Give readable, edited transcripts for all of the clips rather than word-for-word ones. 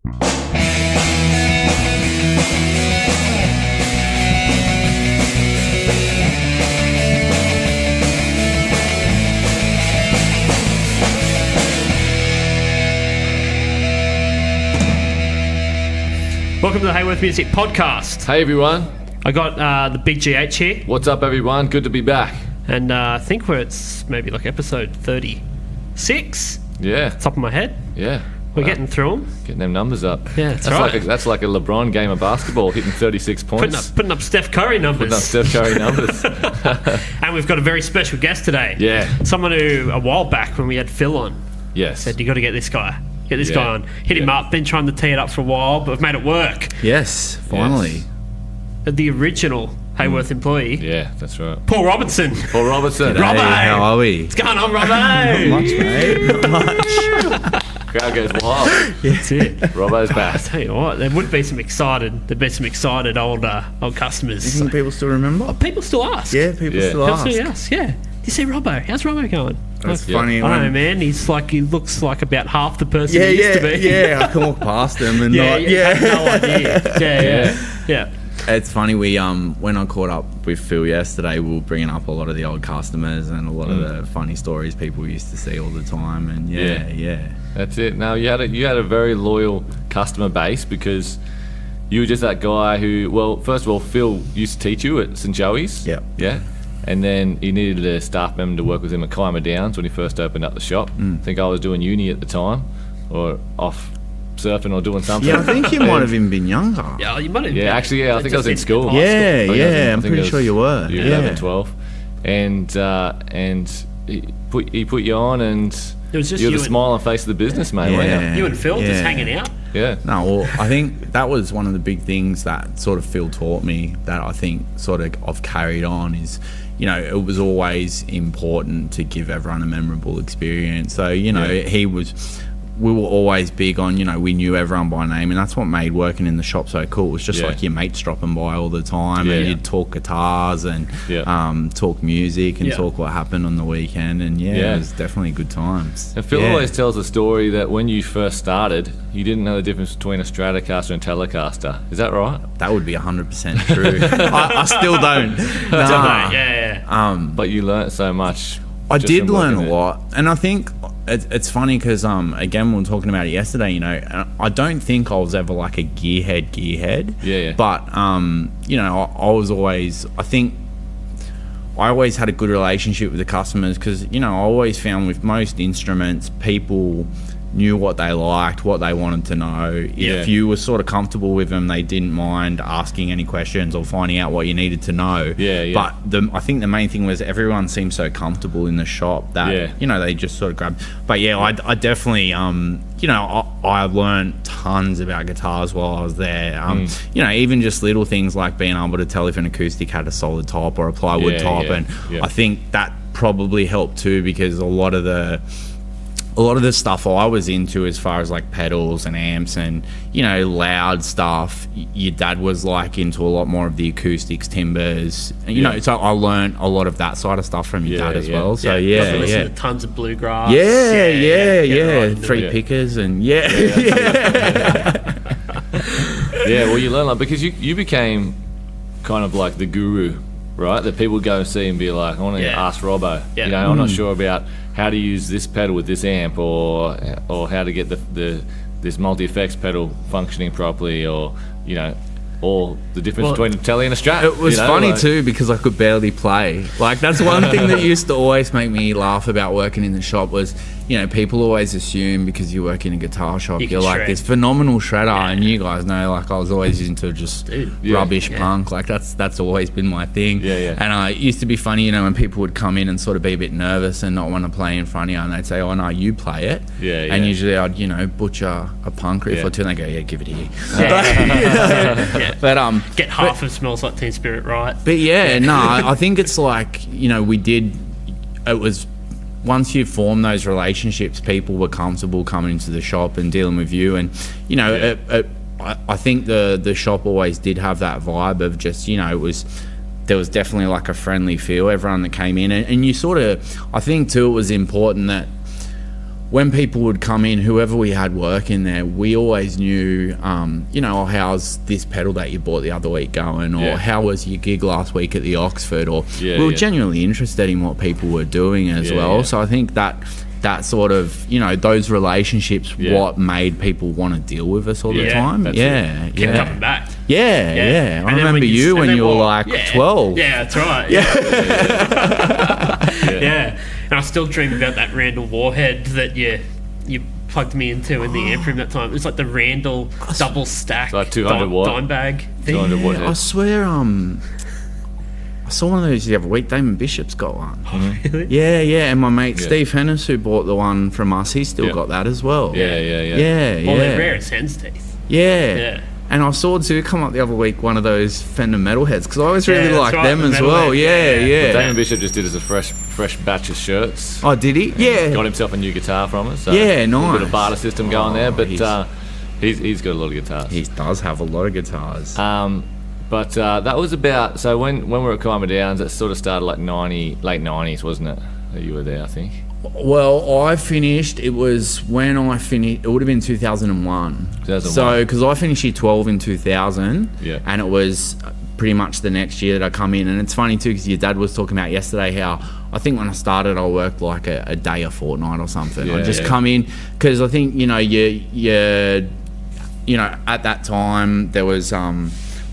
Welcome to the Haworth Music Podcast. Hey everyone. I got the big GH here. What's up everyone? Good to be back. And I think it's maybe like episode 36. Yeah. Top of my head. Yeah. We're getting through them. Getting them numbers up. Yeah, that's right. That's like a LeBron game of basketball, hitting 36 points. Putting up Steph Curry numbers. Putting up Steph Curry numbers. And we've got a very special guest today. Yeah. Someone who, a while back when we had Phil on, Yes. said, you got to get this guy. Get this guy on. Hit him up. Been trying to tee it up for a while, but we've made it work. Yes, finally. Yes. The original Haworth employee. Yeah, that's right. Paul Robertson. Paul Robertson. Robbo. Hey, how are we? What's going on, Robbo? Not much, mate. Not much. Crowd goes wild. That's it. Robbo's I back. tell you what, there would be some excited old customers. You think people still remember? People still ask. Yeah, people still People ask. still ask. Yeah. Do you see Robbo? How's Robbo going? That's funny. I don't know, man. He looks like about half the person he used to be. Yeah, I can walk past them and I have no idea. Yeah. It's funny, we when I caught up with Phil yesterday, we were bringing up a lot of the old customers and a lot of the funny stories people used to see all the time, and yeah. That's it. Now you had a very loyal customer base because you were just that guy who, well, first of all, Phil used to teach you at St. Joey's. Yep. Yeah. And then he needed a staff member to work with him at Kiama Downs when he first opened up the shop. I think I was doing uni at the time, or off surfing or doing something. Yeah, I think you might have even been younger. Yeah, you might have. Yeah, actually, I think I was in school. high school. I'm pretty sure you were. You were 11, 12. And he put you on, and It was just you're you the and- smiling face of the business, mate, weren't you? You and Phil just hanging out. Yeah. No, well, I think that was one of the big things that sort of Phil taught me that I think sort of I've carried on is, you know, it was always important to give everyone a memorable experience. So, you know, we were always big on, you know, we knew everyone by name, and that's what made working in the shop so cool. It was just like your mates dropping by all the time, and you'd talk guitars and talk music and talk what happened on the weekend, and it was definitely good times. And Phil always tells a story that when you first started, you didn't know the difference between a Stratocaster and Telecaster. Is that right? That would be 100% true. I still don't. But you learnt so much. I did learn a lot, and I think it's funny because again, we were talking about it yesterday, you know, I don't think I was ever like a gearhead. Yeah. But you know, I always had a good relationship with the customers because, you know, I always found with most instruments, people knew what they liked, what they wanted to know. If you were sort of comfortable with them, they didn't mind asking any questions or finding out what you needed to know. But I think the main thing was everyone seemed so comfortable in the shop that, you know, they just sort of grabbed. But I definitely, you know, I learned tons about guitars while I was there. You know, even just little things like being able to tell if an acoustic had a solid top or a plywood top. And I think that probably helped too, because a lot of the stuff I was into as far as like pedals and amps and, you know, loud stuff, your dad was like into a lot more of the acoustics, timbers, and, you know, so I learned a lot of that side of stuff from your dad as well. So Listen to tons of bluegrass. Three pickers and Well, you learn a lot because you became kind of like the guru, right? That people would go and see and be like, I want to ask Robbo. You know, I'm not sure about how to use this pedal with this amp, or how to get this multi-effects pedal functioning properly, or, you know, or the difference between a Tele and a Strat. It was funny too because I could barely play. Like, that's one thing that used to always make me laugh about working in the shop was, you know, people always assume because you work in a guitar shop, you're like this phenomenal shredder, and you guys know, like, I was always into just rubbish punk. Like, that's always been my thing. And it used to be funny, you know, when people would come in and sort of be a bit nervous and not want to play in front of you, and they'd say, oh no, you play it. And usually I'd, you know, butcher a punk riff or two, and they go, yeah, give it here. But get half of Smells Like Teen Spirit right. But I think it's like, you know, it was once you form those relationships, people were comfortable coming into the shop and dealing with you, and, you know, I think the shop always did have that vibe of just, you know, there was definitely like a friendly feel, everyone that came in, and you sort of, I think too, it was important that when people would come in, whoever we had work in there, we always knew, how's this pedal that you bought the other week going, or how was your gig last week at the Oxford, or we were genuinely interested in what people were doing as well. Yeah. So I think that sort of, those relationships, what made people want to deal with us all the time. Kept coming back. Yeah. I remember you when you were like 12. Yeah, that's right. Yeah. And I still dream about that Randall Warhead that you plugged me into in the amp room that time. It was like the Randall double stack, like 200 watt dime bag thing. 200 watt. I swear, I saw one of those the other week. Damon Bishop's got one. Oh, really? Yeah. And my mate Steve Hennis, who bought the one from us, he's still got that as well. Yeah. Well, they're rare as hen's teeth. Yeah. And I saw Zoo come up the other week, one of those Fender Metalheads, because I always really liked them as well. Yeah. Well, Damon Bishop just did us a fresh batch of shirts. Oh, did he? Yeah. Got himself a new guitar from us. So nice. A bit of barter system going there, but he's got a lot of guitars. He does have a lot of guitars. But that was about, so when we were at Kiama Downs, that sort of started like late 90s, wasn't it? That you were there, I think. Well, I finished, it was when I finished, it would have been 2001. So, because I finished year 12 in 2000, and it was pretty much the next year that I come in. And it's funny too, because your dad was talking about yesterday how, I think when I started, I worked like a day a fortnight or something. I just come in, because I think, at that time, there was...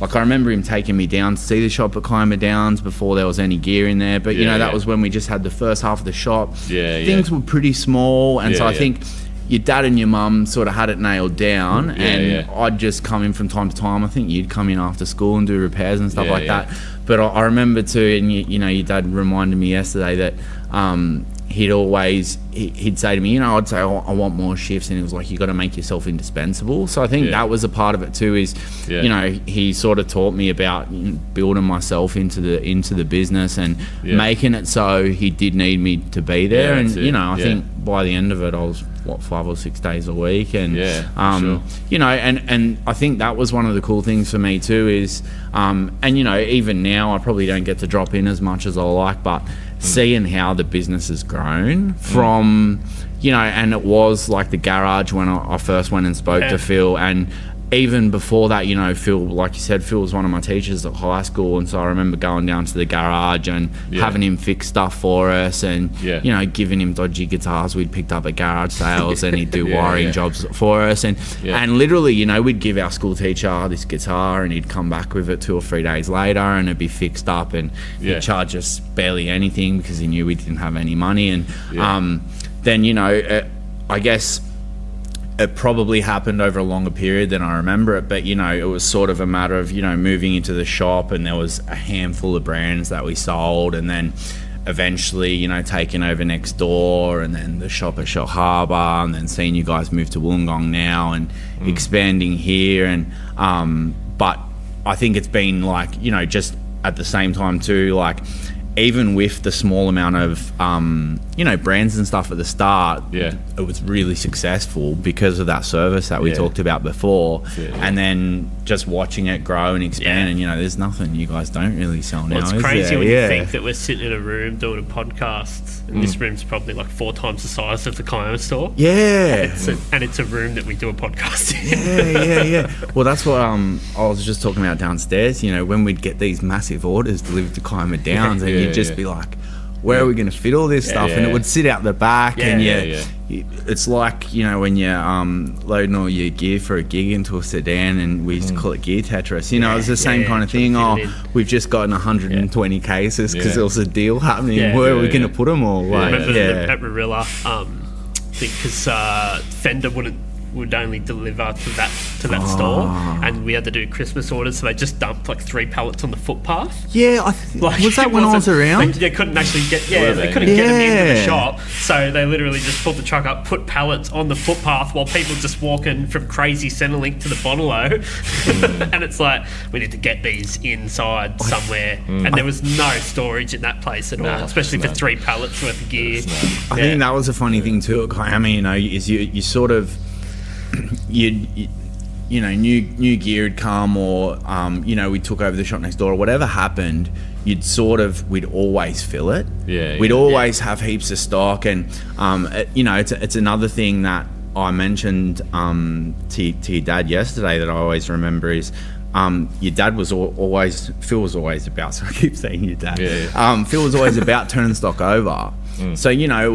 like I remember him taking me down to see the shop at Kiama Downs before there was any gear in there. But, that was when we just had the first half of the shop. Things were pretty small. And so I think your dad and your mum sort of had it nailed down. I'd just come in from time to time. I think you'd come in after school and do repairs and stuff like that. But I remember too, and your dad reminded me yesterday that he'd say to me, I'd say, I want more shifts, and he was like, you got to make yourself indispensable. So I think that was a part of it too, is he sort of taught me about building myself into the business and making it so he did need me to be there. And I think by the end of it, I was 5 or 6 days a week, and and I think that was one of the cool things for me too, is even now I probably don't get to drop in as much as I like, but seeing how the business has grown from, and it was like the garage when I first went and spoke to Phil, and even before that, Phil, like you said, Phil was one of my teachers at high school, and so I remember going down to the garage and having him fix stuff for us, and giving him dodgy guitars we'd picked up at garage sales, and he'd do wiring jobs for us, and literally, we'd give our school teacher this guitar, and he'd come back with it 2 or 3 days later, and it'd be fixed up, and he'd charge us barely anything because he knew we didn't have any money, and then I guess it probably happened over a longer period than I remember it, but it was sort of a matter of moving into the shop, and there was a handful of brands that we sold, and then eventually taking over next door, and then the shop at Shell Harbour, and then seeing you guys move to Wollongong now, and expanding here, and but I think it's been like just at the same time too, like even with the small amount of brands and stuff at the start, it was really successful because of that service that we talked about before, and then just watching it grow and expand, and there's nothing you guys don't really sell now. It's crazy when you think that we're sitting in a room doing a podcast, and this room's probably like 4 times the size of the Kiama store. And it's a room that we do a podcast in. Well, that's what I was just talking about downstairs, when we'd get these massive orders delivered to Kiama Downs, and you'd just be like, where are we going to fit all this stuff? And it would sit out the back, and it's like when you're loading all your gear for a gig into a sedan, and we used to call it gear Tetris. It's the same kind of thing. We've just gotten 120 cases because there was a deal happening. Where are we going to put them all? I remember at Marilla, because Fender would only deliver to that store, and we had to do Christmas orders, so they just dumped like 3 pallets on the footpath. Was that when I was around? They couldn't actually get they couldn't get them into the shop, so they literally just pulled the truck up, put pallets on the footpath while people just walking from crazy Centrelink to the Bonnello. And it's like, we need to get these inside somewhere, and there was no storage in that place at all, especially for 3 pallets worth of gear. I think that was a funny thing too at Kiama, is you sort of new gear had come, or we took over the shop next door, or whatever happened, we'd always fill it. We'd always have heaps of stock, and it's another thing that I mentioned to your dad yesterday that I always remember is your dad was always, Phil was always about, so I keep saying your dad. Phil was always about turning stock over. So it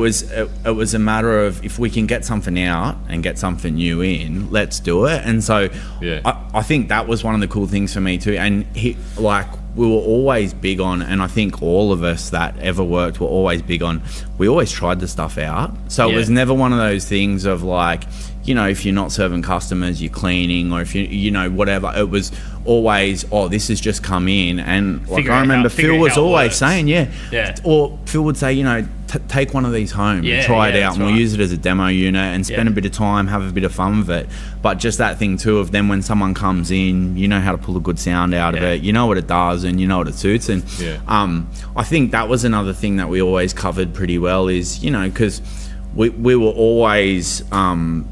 was a matter of, if we can get something out and get something new in, let's do it. And so I think that was one of the cool things for me too. And we were always big on, and I think all of us that ever worked were always big on, we always tried the stuff out. So it was never one of those things of like, if you're not serving customers, you're cleaning, or if whatever. It was always, this has just come in. And like, I remember Phil was always saying, or Phil would say, take one of these home, try it out, and we'll use it as a demo unit and spend a bit of time, have a bit of fun with it. But just that thing too of then when someone comes in, you know how to pull a good sound out of it, you know what it does, and you know what it suits. And I think that was another thing that we always covered pretty well is, because we were always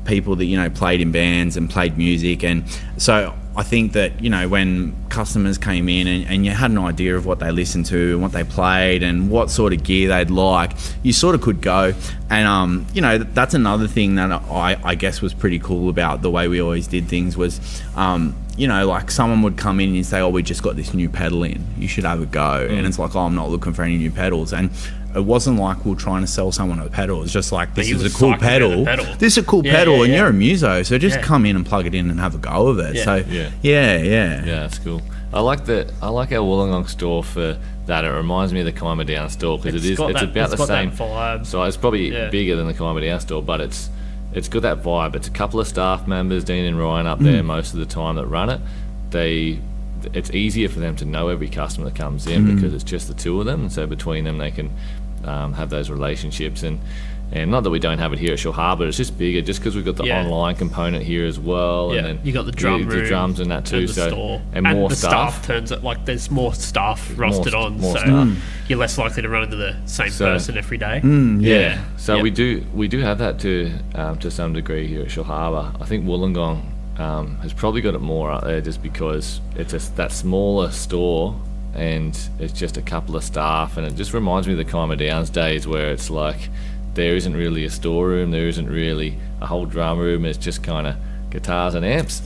people that played in bands and played music, and so I think that when customers came in and you had an idea of what they listened to and what they played and what sort of gear they'd like, you sort of could go. And that's another thing that I guess was pretty cool about the way we always did things was like someone would come in and say, we just got this new pedal in, you should have a go. And it's like, I'm not looking for any new pedals. And it wasn't like we were trying to sell someone a pedal. It's just like, this is a cool pedal. This is a cool pedal, and you're a muso, so just come in and plug it in and have a go of it. So that's cool. I like our Wollongong store for that. It reminds me of the Kiama Downs store because it's about the same vibe. So it's probably bigger than the Kiama Downs store, but it's got that vibe. It's a couple of staff members, Dean and Ryan, up there most of the time that run it. It's easier for them to know every customer that comes in because it's just the two of them, and so between them they can have those relationships. And not that we don't have it here at Shellharbour, it's just bigger just because we've got the online component here as well. And then you got the drum room, the drums and that too, and the store. And more the staff turns out like there's more staff rostered on, so you're less likely to run into the same person every day. So we do have that to some degree here at Shellharbour. I think Wollongong has probably got it more out there just because it's that smaller store and it's just a couple of staff, and it just reminds me of the Kiama Downs days where it's like there isn't really a storeroom, there isn't really a whole drum room, it's just kind of guitars and amps,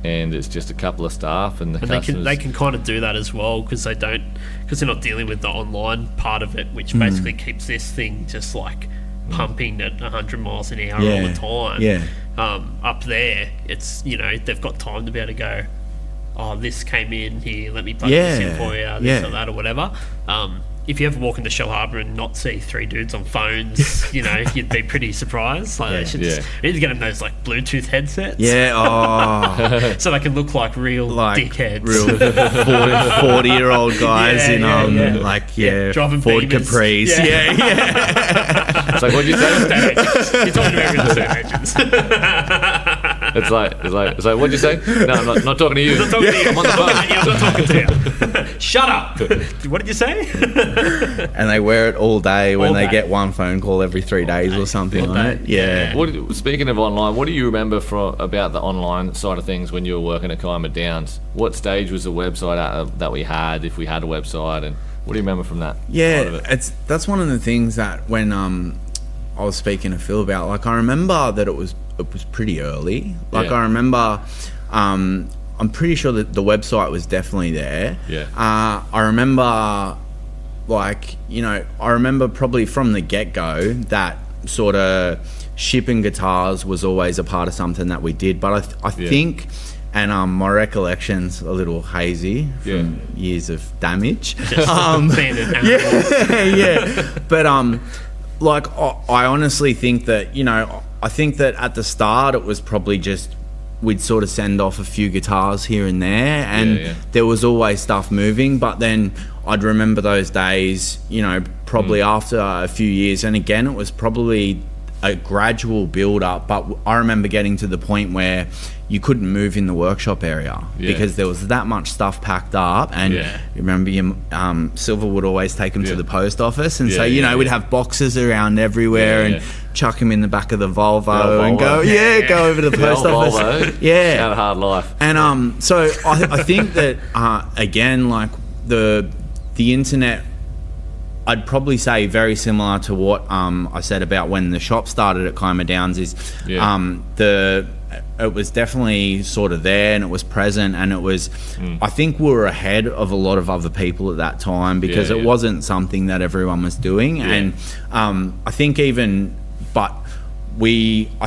and it's just a couple of staff, and customers, they can kind of do that as well because they're not dealing with the online part of it, which basically keeps this thing just like pumping at 100 miles an hour all the time. Up there, it's they've got time to be able to go, this came in here, let me plug this in for you, this or that or whatever. If you ever walk into Shellharbour and not see three dudes on phones, you'd be pretty surprised. Like they should just need to get them those like Bluetooth headsets. So they can look like real dickheads. Real 40-year-old guys in driving Ford Beamers. Capris. It's like, what'd you say? You're talking about real estate agents. It's like, what'd you say? No, I'm not talking to you. I'm not talking to you. I'm on the phone. I'm not talking to you. Shut up. What did you say? And they wear it all day when they get one phone call every 3 days or something like that. Speaking of online, what do you remember about the online side of things when you were working at Kiama Downs? What stage was the website at that we had, if we had a website, and what do you remember from that? That's one of the things that when I was speaking to Phil about, like I remember that it was pretty early. Like I remember I'm pretty sure that the website was definitely there. I remember I remember probably from the get-go that sort of shipping guitars was always a part of something that we did, but I think, and my recollection's a little hazy from years of damage. But I honestly think that I think that at the start it was probably just we'd sort of send off a few guitars here and there, and there was always stuff moving. But then I'd remember those days, probably after a few years, and again it was probably a gradual build up, but I remember getting to the point where you couldn't move in the workshop area because there was that much stuff packed up. And you remember Silver would always take them to the post office, and we'd have boxes around everywhere and chuck them in the back of the Volvo and go over to the post office. Had a hard life. And so I think that again, like the internet, I'd probably say very similar to what I said about when the shop started at Kiama Downs is it was definitely sort of there and it was present, and it was I think we were ahead of a lot of other people at that time because it wasn't something that everyone was doing. And I think I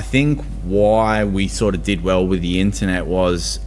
think why we sort of did well with the internet was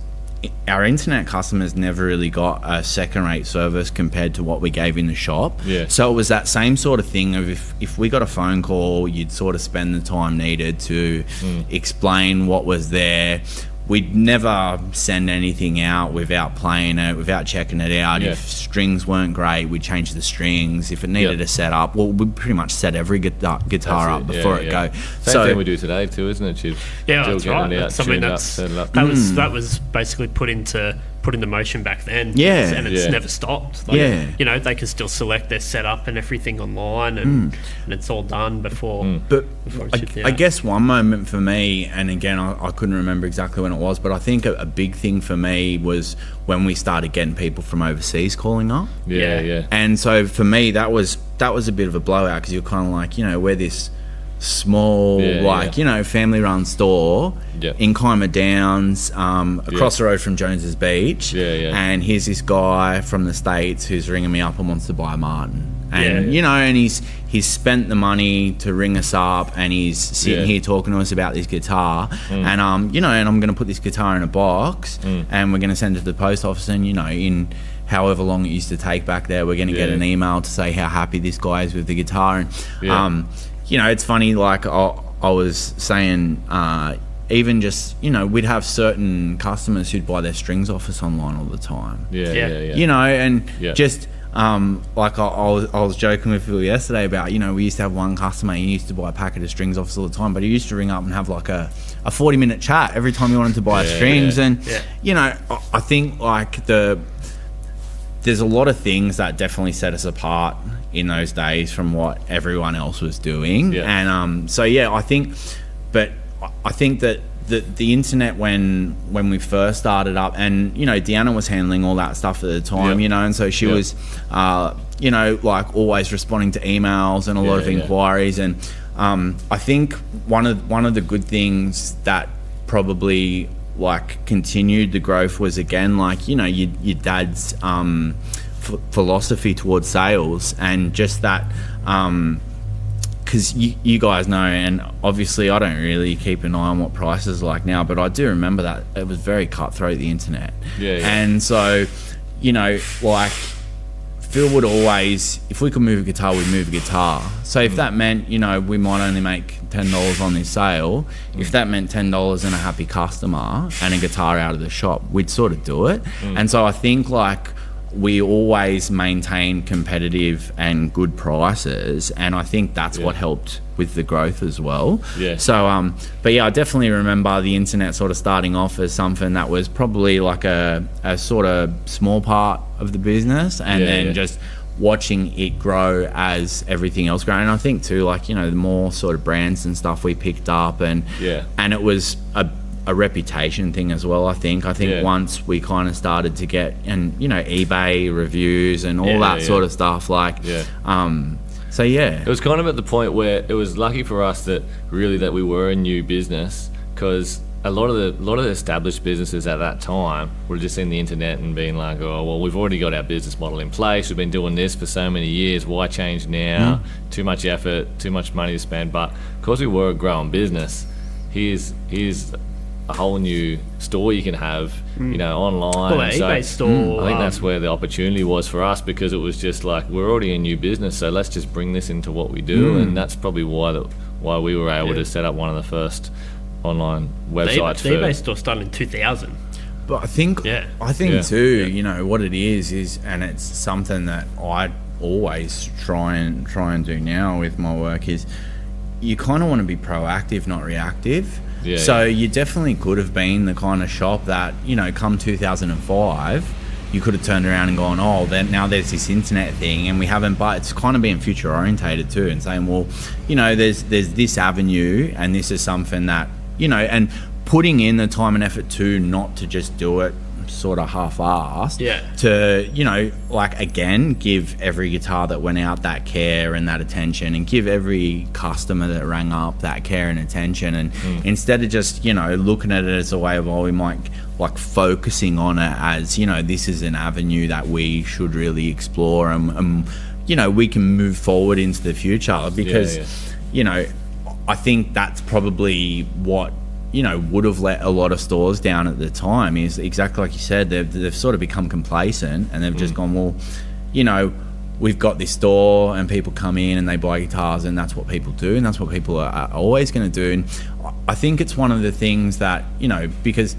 our internet customers never really got a second-rate service compared to what we gave in the shop. So it was that same sort of thing of if we got a phone call, you'd sort of spend the time needed to explain what was there. We'd never send anything out without playing it, without checking it out. If strings weren't great, we'd change the strings. If it needed a setup, well, we'd pretty much set every guitar up before it go. Same thing we do today too, isn't it, Chib? Yeah, that's right. That's something that was basically put into motion back then. And it's never stopped. You know, they can still select their setup and everything online, and it's all done before. But I guess one moment for me, and again, I couldn't remember exactly when it was, but I think a big thing for me was when we started getting people from overseas calling up. And so for me, that was a bit of a blowout because you're kind of like, you know, we're this small you know, family run store in Kiama Downs, across the road from Jones's Beach, and here's this guy from the States who's ringing me up and wants to buy a Martin, and you know, and he's spent the money to ring us up, and he's sitting here talking to us about this guitar, and you know, and I'm going to put this guitar in a box, and we're going to send it to the post office, and you know, in however long it used to take back there, we're going to get an email to say how happy this guy is with the guitar. And you know, it's funny, like I was saying, even just, you know, we'd have certain customers who'd buy their strings off us online all the time. You know, and just like I was joking with Phil yesterday about, you know, we used to have one customer, he used to buy a packet of strings off us all the time, but he used to ring up and have like a 40-minute chat every time he wanted to buy strings. And, you know, I think like there's a lot of things that definitely set us apart in those days from what everyone else was doing. And so I think that the internet when we first started up, and you know, Deanna was handling all that stuff at the time, you know, and so she was you know, like always responding to emails and a lot of inquiries. And I think one of the good things that probably like continued the growth was, again, like, you know, your dad's philosophy towards sales, and just that because you guys know, and obviously I don't really keep an eye on what prices are like now, but I do remember that it was very cutthroat, the internet. And so, you know, like Phil would always, if we could move a guitar, we'd move a guitar. So if that meant, you know, we might only make $10 on this sale, if that meant $10 and a happy customer and a guitar out of the shop, we'd sort of do it. And so I think like we always maintain competitive and good prices, and I think that's what helped with the growth as well. So but I definitely remember the internet sort of starting off as something that was probably like a sort of small part of the business, and then just watching it grow as everything else grew. And I think too, like, you know, the more sort of brands and stuff we picked up, and it was a reputation thing as well. I think once we kind of started to get, and you know, eBay reviews and all that sort of stuff, like so it was kind of at the point where it was lucky for us that we were a new business, because a lot of the established businesses at that time would have just seen the internet and been like, oh well, we've already got our business model in place, we've been doing this for so many years, why change now? Too much effort, too much money to spend. But because we were a growing business, here's a whole new store you can have, you know, online. Well, eBay store. I think that's where the opportunity was for us, because it was just like, we're already a new business, so let's just bring this into what we do. And that's probably why we were able to set up one of the first online websites. The eBay store started in 2000. But I think too, you know, what it is, and it's something that I always try and do now with my work, is you kind of want to be proactive, not reactive. So you definitely could have been the kind of shop that, you know, come 2005, you could have turned around and gone, oh, then now there's this internet thing, and we haven't. But it's kind of being future orientated too, and saying, well, you know, there's this avenue, and this is something that, you know, and putting in the time and effort too, not to just do it sort of half-assed. Yeah. To, you know, like, again, give every guitar that went out that care and that attention, and give every customer that rang up that care and attention. And instead of just, you know, looking at it as a way of, we might, like, focusing on it as, you know, this is an avenue that we should really explore, and you know, we can move forward into the future, because you know, I think that's probably what, you know, would have let a lot of stores down at the time, is exactly like you said, they've sort of become complacent, and they've just gone, well, you know, we've got this store and people come in and they buy guitars, and that's what people do, and that's what people are always going to do. And I think it's one of the things that, you know, because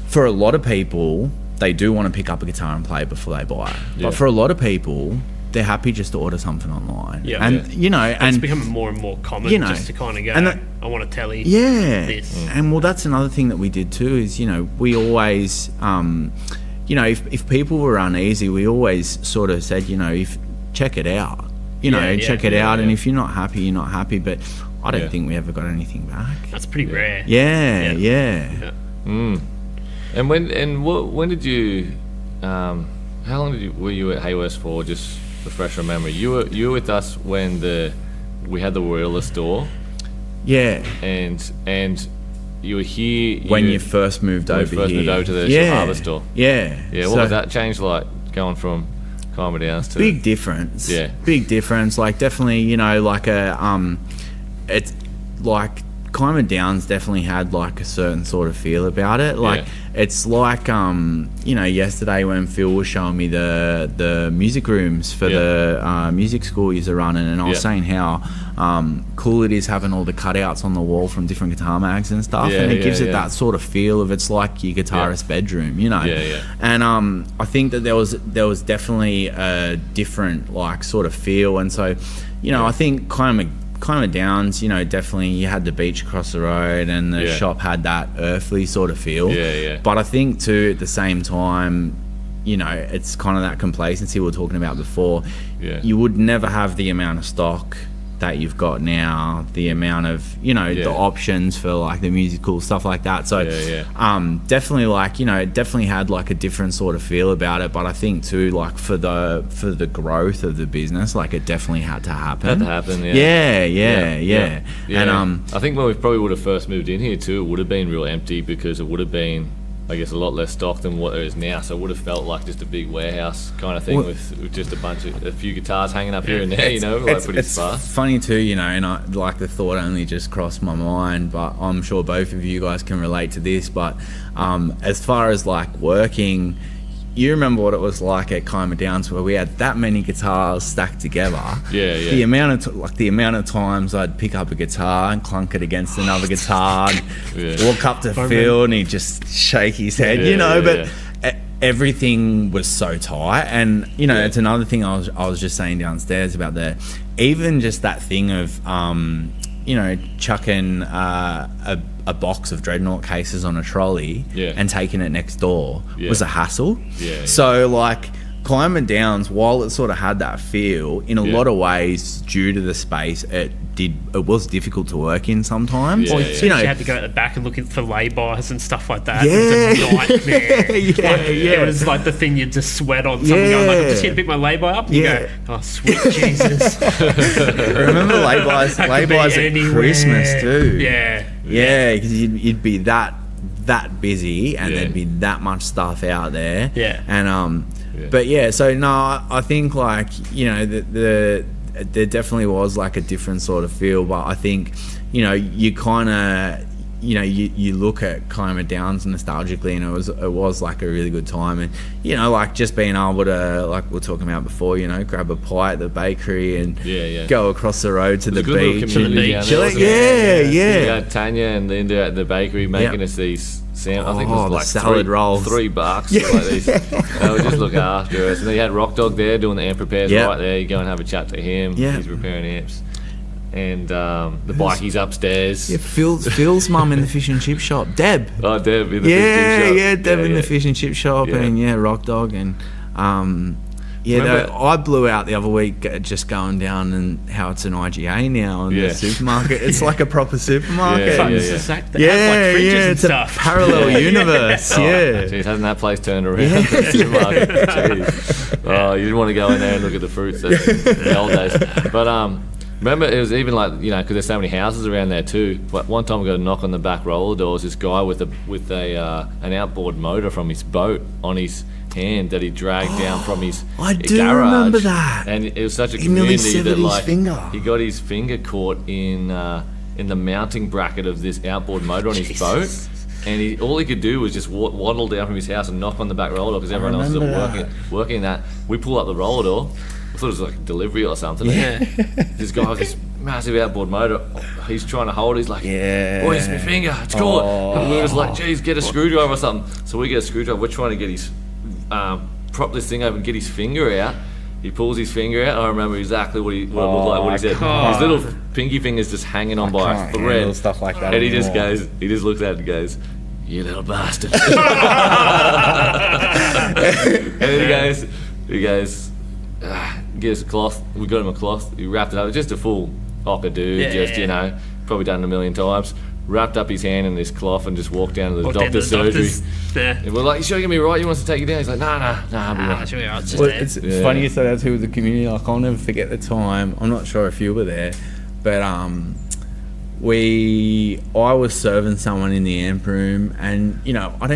for a lot of people, they do want to pick up a guitar and play it before they buy it. But for a lot of people, they're happy just to order something online. You know, and it's becoming more and more common, you know, just to kind of go, I want a Tele. This. And well, that's another thing that we did too, is, you know, we always, you know, if people were uneasy, we always sort of said, you know, check it out. You know, check it out, and if you're not happy, you're not happy. But I don't think we ever got anything back. That's pretty rare. Yeah. And when did you? How long were you at Haworth for? Just refresh your memory. You were with us when we had the Warilla store. Yeah. And you were here when you first moved over here. Moved over to the Harbour store. Yeah. What was that change like, going from Kiama Downs to? Big difference. Yeah. Big difference. Like, definitely, you know, like it's like Kiama Downs definitely had like a certain sort of feel about it. Like, it's like, you know, yesterday when Phil was showing me the music rooms for the music school he's running, and I was saying how cool it is having all the cutouts on the wall from different guitar mags and stuff, and it gives it that sort of feel of, it's like your guitarist's bedroom, you know. And I think that there was definitely a different, like, sort of feel. And so, you know, I think Kiama Downs, you know, definitely you had the beach across the road, and the shop had that earthly sort of feel. But I think too, at the same time, you know, it's kind of that complacency we were talking about before. You would never have the amount of stock that you've got now, the amount of, you know, the options for like the musical stuff like that. So definitely, like, you know, it definitely had like a different sort of feel about it. But I think too, like, for the growth of the business, like, it definitely had to happen. Yeah. And I think when we probably would have first moved in here too, it would have been real empty, because it would have been, I guess, a lot less stock than what there is now. So it would have felt like just a big warehouse kind of thing, with just a few guitars hanging up here and there, you know, like pretty sparse. It's funny too, you know, and like, the thought only just crossed my mind, but I'm sure both of you guys can relate to this. But as far as like working, you remember what it was like at Kiama Downs, where we had that many guitars stacked together. The amount of times I'd pick up a guitar and clunk it against another guitar, and walk up to Phil, and he'd just shake his head, you know. But everything was so tight, and, you know, it's another thing I was just saying downstairs about even just that thing of, you know, chucking a box of Dreadnought cases on a trolley and taking it next door was a hassle. So, like, Kiama Downs, while it sort of had that feel, in a lot of ways, due to the space, it was difficult to work in sometimes. You know, you had to go at the back and look for lay-bys and stuff like that. It was a nightmare. It was like the thing you'd just sweat on. Someone going like, I'm just here to pick my lay-by up. And you go, oh, sweet Jesus. Remember lay-bys at Christmas too. Yeah, because you'd be that busy, and there'd be that much stuff out there. And but so no, I think, like, you know, there definitely was like a different sort of feel. But I think, you know, you kind of, you know, you look at Kiama Downs nostalgically, and it was like a really good time. And, you know, like, just being able to, like we were talking about before, you know, grab a pie at the bakery and go across the road to the beach. You got Tanya and Linda at the bakery making us these. I think it was like salad rolls, $3. Like these, they would just look after us. And then you had Rock Dog there doing the amp repairs right there. You go and have a chat to him. He's repairing amps. And the bikey's upstairs. Phil's mum in the fish and chip shop, Deb. Oh, Deb in the fish and chip shop. Deb in the fish and chip shop, and Rock Dog, and Yeah, I blew out the other week just going down and how it's an IGA now in the supermarket. It's like a proper supermarket. It's like fridges and it's stuff. A parallel universe. Jeez, hasn't that place turned around? The supermarket. Jeez. Oh, you didn't want to go in there and look at the fruits in the old days. But remember, it was even like, because there's so many houses around there too. But one time I got a knock on the back roller doors. This guy with an outboard motor from his boat on his hand that he dragged down from his garage. Remember that. And it was such a He nearly community that severed his finger. he got his finger caught in the mounting bracket of this outboard motor on his boat. And all he could do was just waddle down from his house and knock on the back roller door because everyone else was working that. We pull up the roller door. I thought it was like a delivery or something. Yeah. This guy with this massive outboard motor, he's trying to hold it. He's like, where's my finger? It's caught. And we were just like, geez, get a screwdriver or something. So we get a screwdriver. We're trying to get his, prop this thing open, get his finger out. He pulls his finger out. I remember exactly what it looked like, what he said. God. His little pinky finger's just hanging on by a thread. Stuff like that. And he just looks at it and goes, you little bastard. And then he goes, get us a cloth. We got him a cloth. He wrapped it up. Just a full hopper dude. Probably done it a million times. Wrapped up his hand in this cloth and just walked down to the doctor's surgery. And we're like, you sure you're going to be right? You want us to take you down? He's like, nah, I'll be right. It's funny you say that too with the community. Like, I'll never forget the time. I'm not sure if you were there, but I was serving someone in the amp room, and I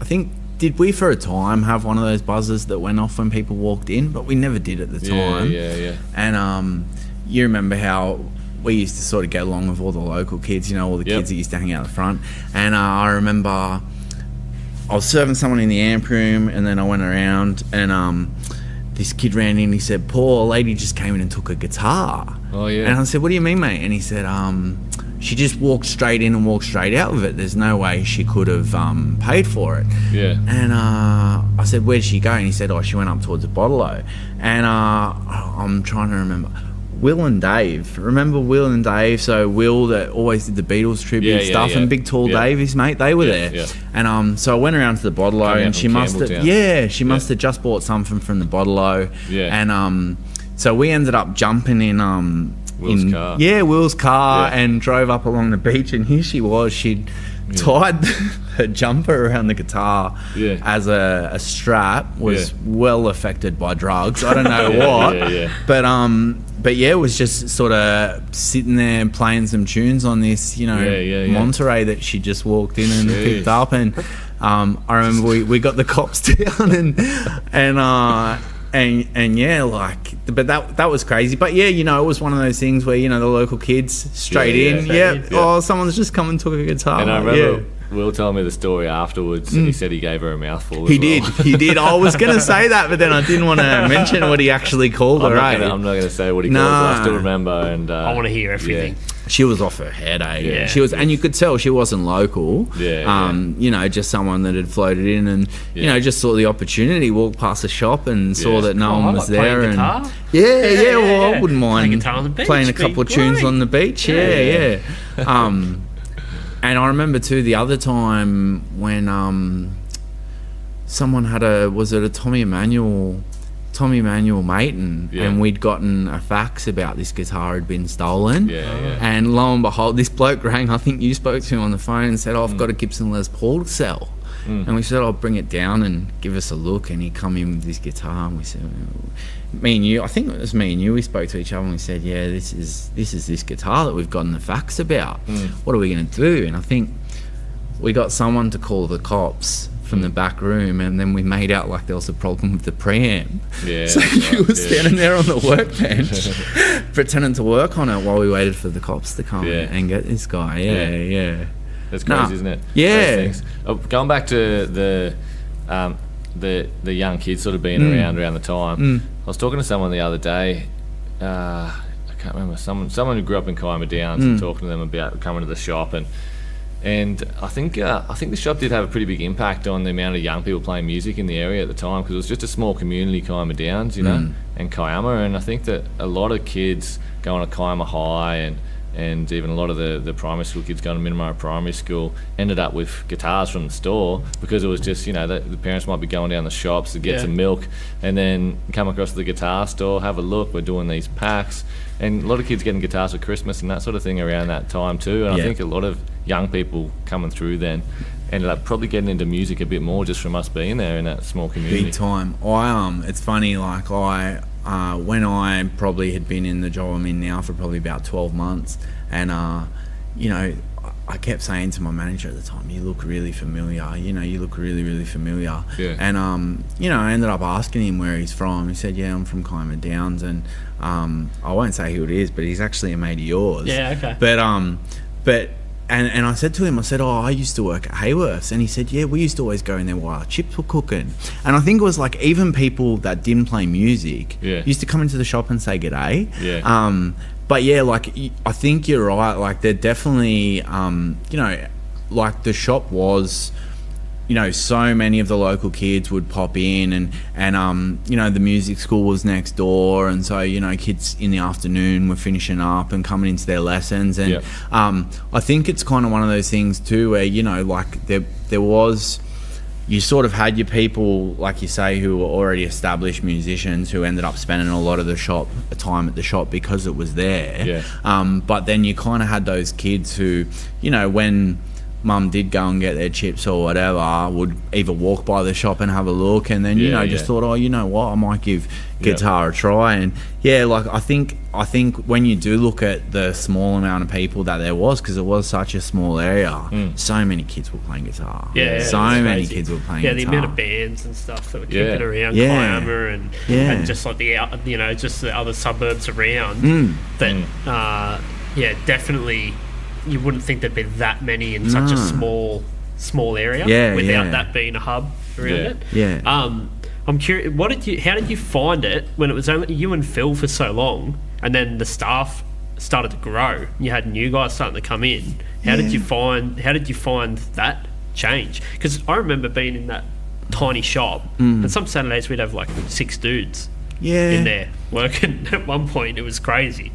think did we for a time have one of those buzzers that went off when people walked in, but we never did at the time. Yeah. And you remember how we used to sort of get along with all the local kids, all the kids that used to hang out the front. And I remember I was serving someone in the amp room, and then I went around, and this kid ran in. He said, "Paul, a lady just came in and took a guitar." Oh yeah. And I said, "What do you mean, mate?" And he said, "She just walked straight in and walked straight out with it. There's no way she could have paid for it." Yeah. And I said, "Where did she go?" And he said, "Oh, she went up towards the Bottle-O." And I'm trying to remember. Will and Dave. Remember Will and Dave? So Will that always did the Beatles tribute stuff, and Big Tall Dave, his mate, they were there. Yeah. And so I went around to the Bottle-O, and she must have just bought something from the Bottle-O. Yeah. And so we ended up jumping in Will's car. Yeah, Will's car, and drove up along the beach, and here she was. She'd tied her jumper around the guitar as a strap. Was well affected by drugs. I don't know what. But it was just sort of sitting there and playing some tunes on this, Monterey that she just walked in and picked up. And I remember we got the cops down but that was crazy. But it was one of those things where the local kids straight in. Oh, someone's just come and took a guitar. And I remember Will telling me the story afterwards, and he said he gave her a mouthful. He did. I was going to say that, but then I didn't want to mention what he actually called her. I'm not going to say what he called her. I still remember, and I want to hear everything. She was off her head, She was, and you could tell she wasn't local. Just someone that had floated in, and just saw the opportunity, walked past the shop, and saw that no one was there. And guitar? I wouldn't mind playing a couple of tunes on the beach. And I remember too the other time when someone had a Tommy Emmanuel Maton, and we'd gotten a fax about this guitar had been stolen. And lo and behold, this bloke rang. I think you spoke to him on the phone and said, I've got a Gibson Les Paul to sell. And we said, I'll bring it down and give us a look. And he come in with his guitar, and we said, me and you, I think it was me and you, we spoke to each other and we said, this is this guitar that we've gotten the fax about. What are we going to do? And I think we got someone to call the cops from the back room, and then we made out like there was a problem with the preamp. So you were standing there on the workbench pretending to work on it while we waited for the cops to come and get this guy. That's crazy, isn't it? Yeah. Going back to the young kids sort of being around the time. I was talking to someone the other day. I can't remember, someone who grew up in Kiama Downs, and talking to them about coming to the shop, and I think the shop did have a pretty big impact on the amount of young people playing music in the area at the time, because it was just a small community, Kiama Downs, and Kiama, and I think that a lot of kids going to Kiama High and and even a lot of the primary school kids going to Minamara Primary School ended up with guitars from the store, because it was just, the parents might be going down the shops to get some milk and then come across the guitar store, have a look, we're doing these packs, and a lot of kids getting guitars for Christmas and that sort of thing around that time too. And I think a lot of young people coming through then ended up probably getting into music a bit more just from us being there in that small community. Big time. It's funny, like when I probably had been in the job I'm in now for probably about 12 months, and I kept saying to my manager at the time, you look really familiar, you look really, really familiar. Yeah. And I ended up asking him where he's from. He said, I'm from Kiama Downs, and I won't say who it is, but he's actually a mate of yours. Yeah, okay. And I said to him, I used to work at Haworth. And he said, we used to always go in there while our chips were cooking. And I think it was like even people that didn't play music used to come into the shop and say g'day. Yeah. But I think you're right. Like, they're definitely, like the shop was, so many of the local kids would pop in, and the music school was next door, and so kids in the afternoon were finishing up and coming into their lessons, and I think it's kind of one of those things too where there was, you sort of had your people, like you say, who were already established musicians who ended up spending a lot of the time at the shop because it was there. But then you kind of had those kids who, when Mum did go and get their chips or whatever, would either walk by the shop and have a look, and then just thought, what, I might give guitar a try. And I think when you do look at the small amount of people that there was, because it was such a small area, so many kids were playing guitar. So many kids were playing guitar. The amount of bands and stuff that were kicking around Kiama and just like just the other suburbs around that definitely. You wouldn't think there'd be that many in such a small area without that being a hub around it. I'm curious, how did you find it when it was only you and Phil for so long, and then the staff started to grow? You had new guys starting to come in. How did you find that change? Because I remember being in that tiny shop, and some Saturdays we'd have like 6 dudes. In there working at one point. It was crazy.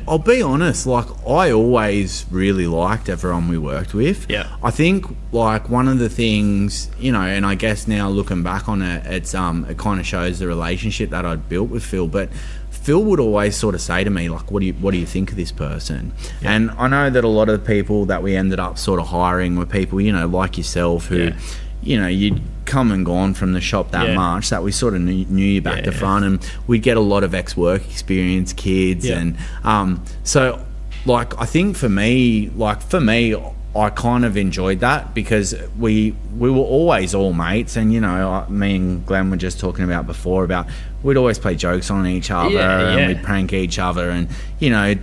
I'll be honest, like, I always really liked everyone we worked with. I think like one of the things, and I guess now looking back on it, it kind of shows the relationship that I'd built with Phil. But Phil would always sort of say to me, like, what do you think of this person? And I know that a lot of the people that we ended up sort of hiring were people, like yourself, who you'd come and gone from the shop that much that we sort of knew you back to front, and we'd get a lot of ex-work experience kids. And so like I think for me I kind of enjoyed that, because we were always all mates, and me and Glenn were just talking about before about we'd always play jokes on each other and we'd prank each other and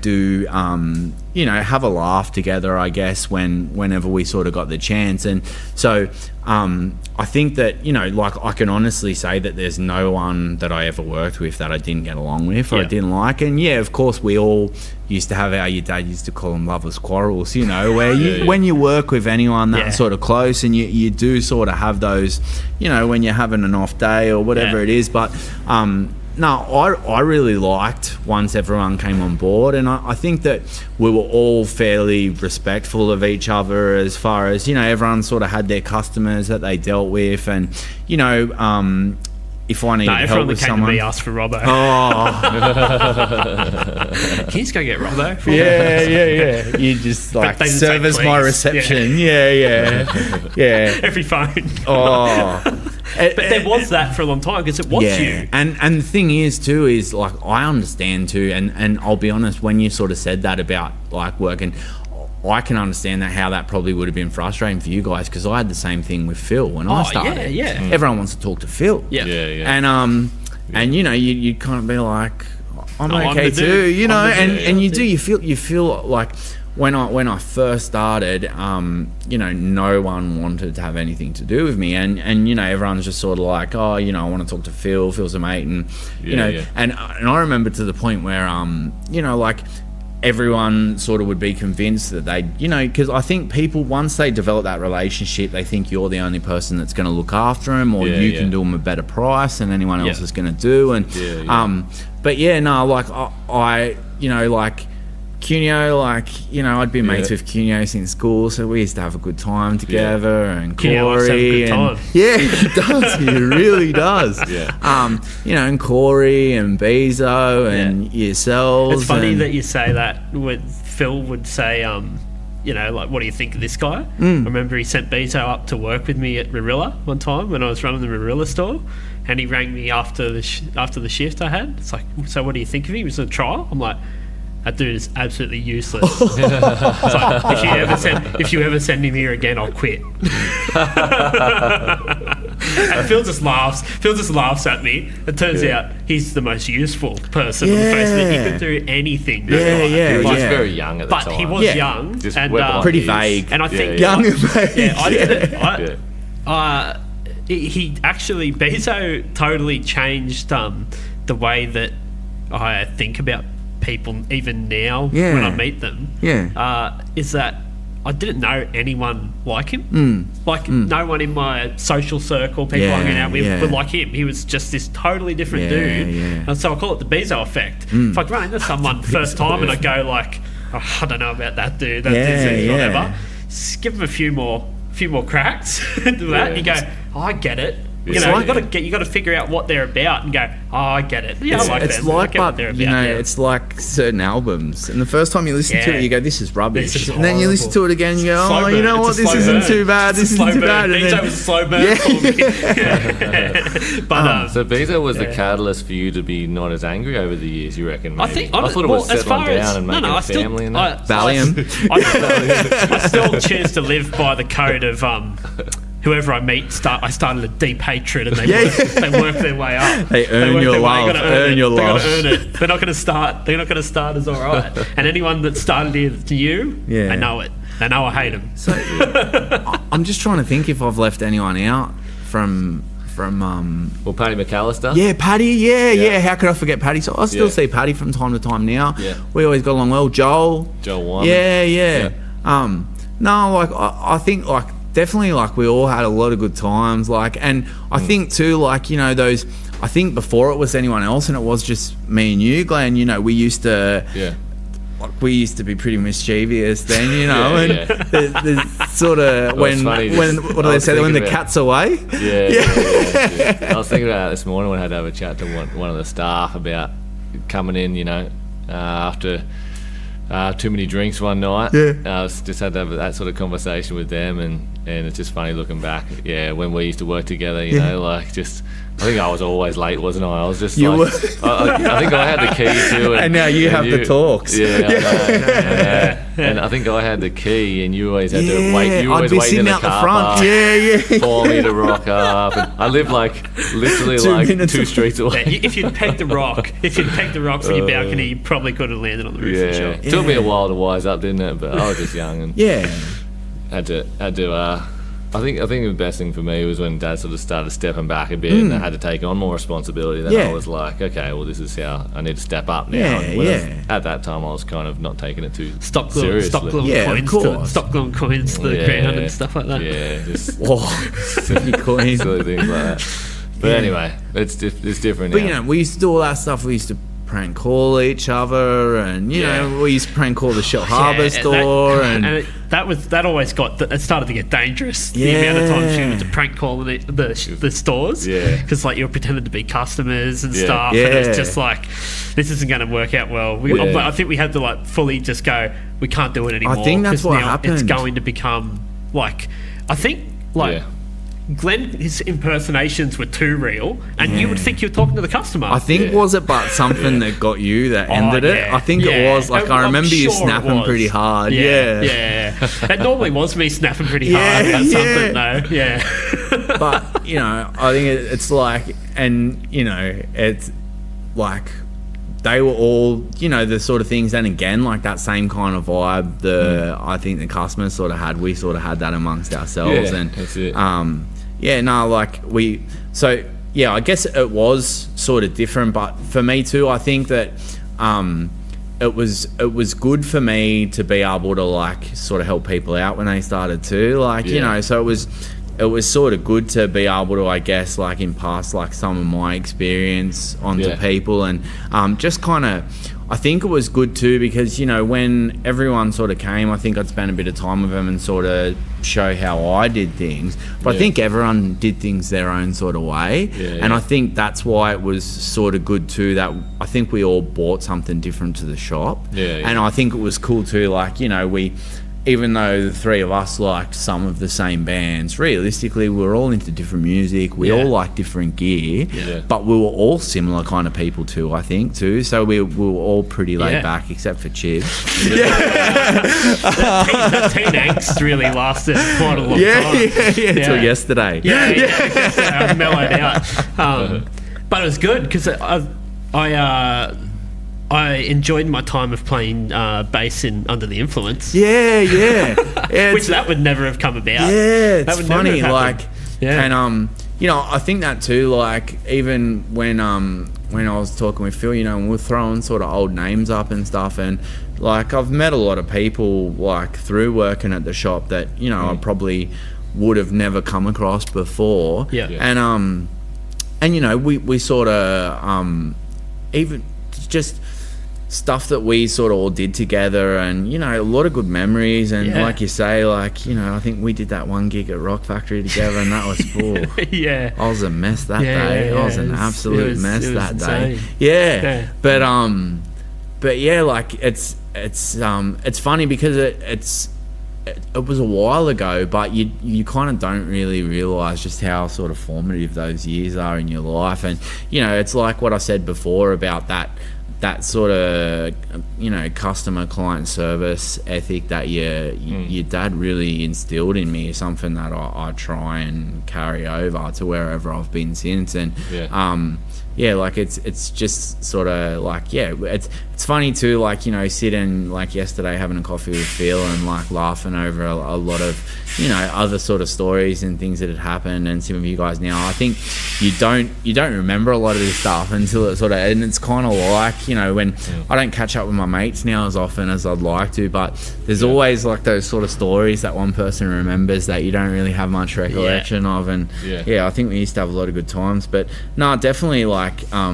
do have a laugh together, I guess, whenever we sort of got the chance. And so I think that like I can honestly say that there's no one that I ever worked with that I didn't get along with or I didn't like. And of course we all used to have your dad used to call them lovers' quarrels, where when you work with anyone that's sort of close, and you do sort of have those, when you're having an off day or whatever it is. But no, I really liked once everyone came on board, and I think that we were all fairly respectful of each other, as far as everyone sort of had their customers that they dealt with, and if I needed help with someone, to me asked for Robbo. Can you just go get Robbo? Yeah. You just like service my reception. Yeah. Every phone. But there was that for a long time, because it was you. And the thing is too, is like I understand too, and I'll be honest, when you sort of said that about like working, I can understand how that probably would have been frustrating for you guys, because I had the same thing with Phil when I started. Everyone wants to talk to Phil. And you'd kind of be like, I'm okay too, you feel like when I first started, no one wanted to have anything to do with me, and everyone's just sort of like, I want to talk to Phil. Phil's a mate, and and I remember to the point where like everyone sort of would be convinced that they, because I think people, once they develop that relationship, they think you're the only person that's going to look after them, or you can do them a better price than anyone else is going to do. And but like I like Cuneo, like, you know, I'd been mates with Cuneo since school, so we used to have a good time together. And Corey, and yeah, he does, he really does. You know, and Corey and Bezo and yourselves. It's funny that you say that. When Phil would say, you know, like, what do you think of this guy? I remember he sent Bezo up to work with me at Marilla one time when I was running the Marilla store, and he rang me after the shift I had. It's like, so what do you think of him? He was on trial. I'm like, that dude is absolutely useless. It's like, if you ever send him here again, I'll quit. And Phil just laughs at me. It turns out he's the most useful person on the face of it. He could do anything. He was just very young at the time. But he was young. Just and pretty vague. And I think young and vague. He actually, Bezo totally changed the way that I think about people even now when I meet them. Is that I didn't know anyone like him. No one in my social circle, people hanging out with, were like him. He was just this totally different dude. And so I call it the Bezo effect. If I run into someone first time and I go like, oh, I don't know about that dude, whatever, just give him a few more cracks into that. You go, oh, I get it. You know, you got to figure out what they're about and go, oh, I get it. Yeah, I like them. It's like certain albums. And the first time you listen to it, you go, this is rubbish. This is and then you listen to it again, and you go, slow you know burn. what, this isn't too bad. This isn't too bad. And Bezo was a slow burn for me. But, so Bezo was the catalyst for you to be not as angry over the years, you reckon? Maybe? I thought it was settling down and making a family and that. Valium. I still choose to live by the code of... whoever I meet, I started a deep hatred, and they work their way up. They earn your love. Earn your love. They got to earn it. They're not going to start. They're not going to start as all right. And anyone that started it to you, I know it. They know I hate them. So I'm just trying to think if I've left anyone out from. Well, Paddy McAllister. Yeah, Paddy. Yeah. How could I forget Paddy? So I still see Paddy from time to time now. Yeah. We always got along well. Joel Wyman. Yeah. No, like I think like. Definitely, like, we all had a lot of good times, like, and I think too, like, you know, I think before it was anyone else and it was just me and you, Glenn, you know, we used to be pretty mischievous then, you know, and there's sort of when what do they say, when the cat's away? I was thinking about it this morning when I had to have a chat to one of the staff about coming in, you know, after too many drinks one night. I just had to have that sort of conversation with them, and it's just funny looking back. When we used to work together, you know, like just. I think I was always late, wasn't I? I was just I think I had the key to it. And now you have the talks. And I think I had the key, and you always had to wait. You I'd be sitting out the front. For me to rock up. And I lived like literally 2 streets away. If you'd pegged the rock from your balcony, you probably could have landed on the roof of the shop. It took me a while to wise up, didn't it? But I was just young and had to. I think the best thing for me was when Dad sort of started stepping back a bit, and I had to take on more responsibility. Then I was like, okay, well, this is how I need to step up now. At that time, I was kind of not taking it too seriously. Stop gluing coins to the ground and stuff like that. Just silly coins, silly things like that. But anyway, it's different now. But you know, we used to do all that stuff. We used to prank call each other, and you know, we used to prank call the Shell Harbour store, and that always it started to get dangerous. The amount of times you had to prank call the stores, because like you were pretending to be customers and stuff, and it's just like, this isn't going to work out well. I think we had to like fully just go, we can't do it anymore. I think that's what happened. It's going to become like, I think like. Glenn, his impersonations were too real, and you would think you were talking to the customer. I think was it but something that got you that ended it? I think it was like I remember you snapping pretty hard. It normally was me snapping pretty hard about something though. But you know, I think it's like, and you know, it's like they were all, you know, the sort of things, and again, like that same kind of vibe I think the customers sort of had, we sort of had that amongst ourselves, and that's it. I guess it was sort of different, but for me too, I think that it was good for me to be able to like sort of help people out when they started too, like you know, so it it was sort of good to be able to, I guess, like impart like some of my experience onto people, and just kind of, I think it was good too because, you know, when everyone sort of came, I think I'd spend a bit of time with them and sort of show how I did things. But I think everyone did things their own sort of way. And I think that's why it was sort of good too, that I think we all brought something different to the shop. And I think it was cool too, like, you know, even though the three of us liked some of the same bands, realistically, we were all into different music. We all liked different gear, but we were all similar kind of people too, I think, too. So we were all pretty laid back, except for Chib. That teen angst really lasted quite a long time. Until yesterday. I mellowed out. But it was good because I enjoyed my time of playing bass in Under the Influence. Which that would never have come about. It's funny, like, and you know, I think that too, like, even when I was talking with Phil, you know, and we're throwing sort of old names up and stuff, and like I've met a lot of people like through working at the shop that, you know, I probably would have never come across before. And you know, we sort of even just stuff that we sort of all did together, and, you know, a lot of good memories, and like you say, like, you know, I think we did that one gig at Rock Factory together, and that was full. I was a mess that day. I was an absolute mess that day. But yeah, like it's funny because it was a while ago, but you kind of don't really realise just how sort of formative those years are in your life. And, you know, it's like what I said before about that sort of, you know, customer client service ethic that your dad really instilled in me is something that I try and carry over to wherever I've been since. And like it's just sort of like, it's funny too, like, you know, sitting like yesterday having a coffee with Phil and like laughing over a lot of, you know, other sort of stories and things that had happened, and some of you guys now, I think you don't remember a lot of this stuff until it sort of, and it's kind of like, you know, when I don't catch up with my mates now as often as I'd like to, but there's always like those sort of stories that one person remembers that you don't really have much recollection of. And I think we used to have a lot of good times. But no, definitely like I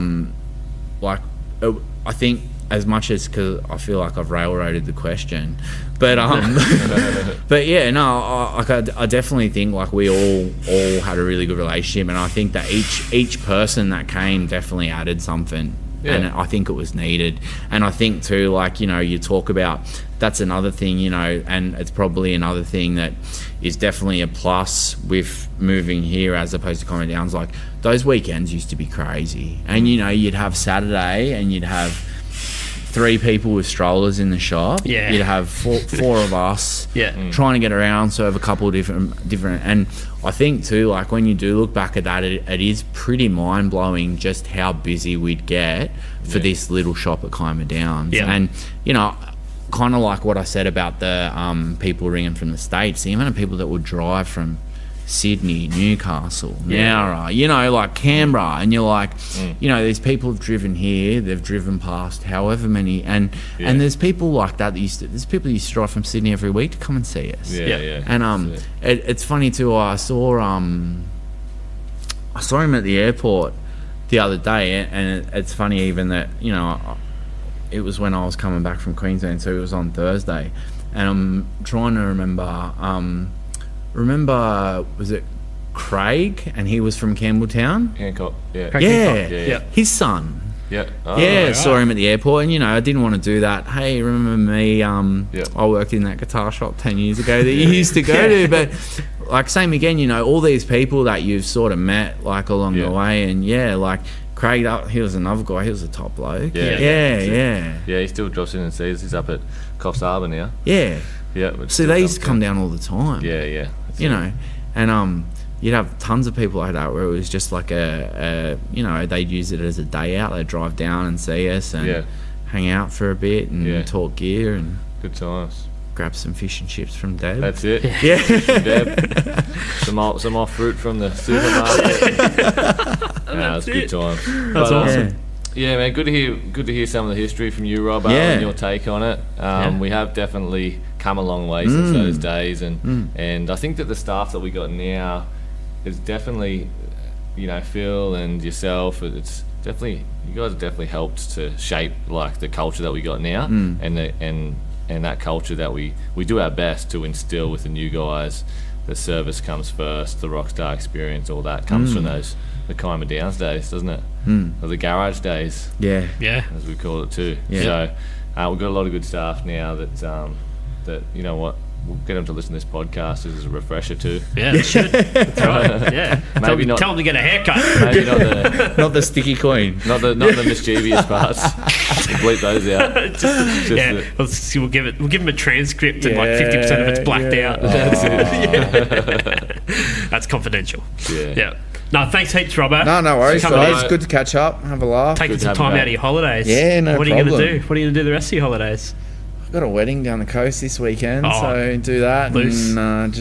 think, as much as, because I feel like I've railroaded the question, but but yeah, no, I definitely think like we all had a really good relationship, and I think that each person that came definitely added something, and I think it was needed. And I think too, like, you know, you talk about, that's another thing, you know, and it's probably another thing that is definitely a plus with moving here as opposed to Kiama Downs. Like, those weekends used to be crazy, and, you know, you'd have Saturday and you'd have 3 people with strollers in the shop. You'd have four of us trying to get around, serve a couple of different. And I think too, like, when you do look back at that, it is pretty mind blowing just how busy we'd get for this little shop at Kiama Downs. And, you know, kind of like what I said about the people ringing from the States, the amount of people that would drive from Sydney, Newcastle, Nowra, you know, like Canberra, and you're like, you know, these people have driven here, they've driven past however many, and there's people like that there's people who used to drive from Sydney every week to come and see us. And it's funny too, I saw him at the airport the other day, and it's funny even that, you know, it was when I was coming back from Queensland, so it was on Thursday, and I'm trying to remember, was it Craig? And he was from Campbelltown? Hancock, his son. Right. Saw him at the airport, and, you know, I didn't want to do that. Hey, remember me? I worked in that guitar shop 10 years ago that you used to go to. But, like, same again, you know, all these people that you've sort of met, like, along the way. And, like, Craig, he was another guy. He was a top bloke. Yeah, he still drops in and sees. He's up at Coffs Harbour now. See, they used to come down all the time. You know, and you'd have tons of people like that where it was just like a you know, they'd use it as a day out. They'd drive down and see us and hang out for a bit and talk gear and good times. Grab some fish and chips from Deb. That's it. Fish from Deb. some off fruit from the supermarket. That's good times. That's awesome. Yeah, man, good to hear some of the history from you, Robbo, and your take on it. We have definitely come a long way since those days, and I think that the staff that we got now it's definitely, Phil and yourself. It's definitely, you guys have definitely helped to shape like the culture that we got now, and that culture that we do our best to instill with the new guys. The service comes first, the rockstar experience, all that comes from the Kiama Downs days, doesn't it? Or the garage days, yeah, as we call it too. Yeah. So we've got a lot of good staff now that you know what, we'll get them to listen to this podcast as a refresher too. Yeah, they should. That's right. Yeah, Maybe tell them to get a haircut. Maybe Not the sticky coin. not the mischievous parts. We'll bleep those out. We'll give them a transcript and like 50% of it's blacked out. That's confidential. Yeah. No, thanks heaps, Robbo. No worries, Coming guys. in. Good to catch up, have a laugh. Taking Good to some have time you out back. of your holidays. Yeah, no What are you problem. going to do? What are you going to do the rest of your holidays? I've got a wedding down the coast this weekend, Oh, so do that. loose? And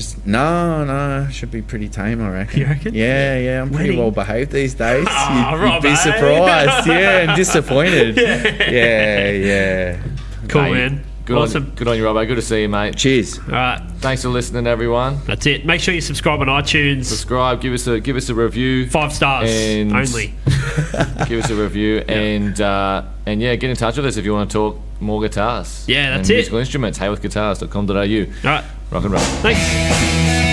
should be pretty tame, I reckon. You reckon? Yeah, I'm pretty Wedding? well behaved these days. You'd be Robbo. surprised, and disappointed. Yeah. Cool, Mate, man. Good Awesome. good on you, Robbo. Good to see you, mate. Cheers. All right. Thanks for listening, everyone. That's it. Make sure you subscribe on iTunes. Subscribe. Give us a review. 5 stars And- only. Give us a review and get in touch with us if you want to talk more guitars. Yeah, that's and it. musical instruments. Haworthguitars.com.au. All right. Rock and roll. Thanks.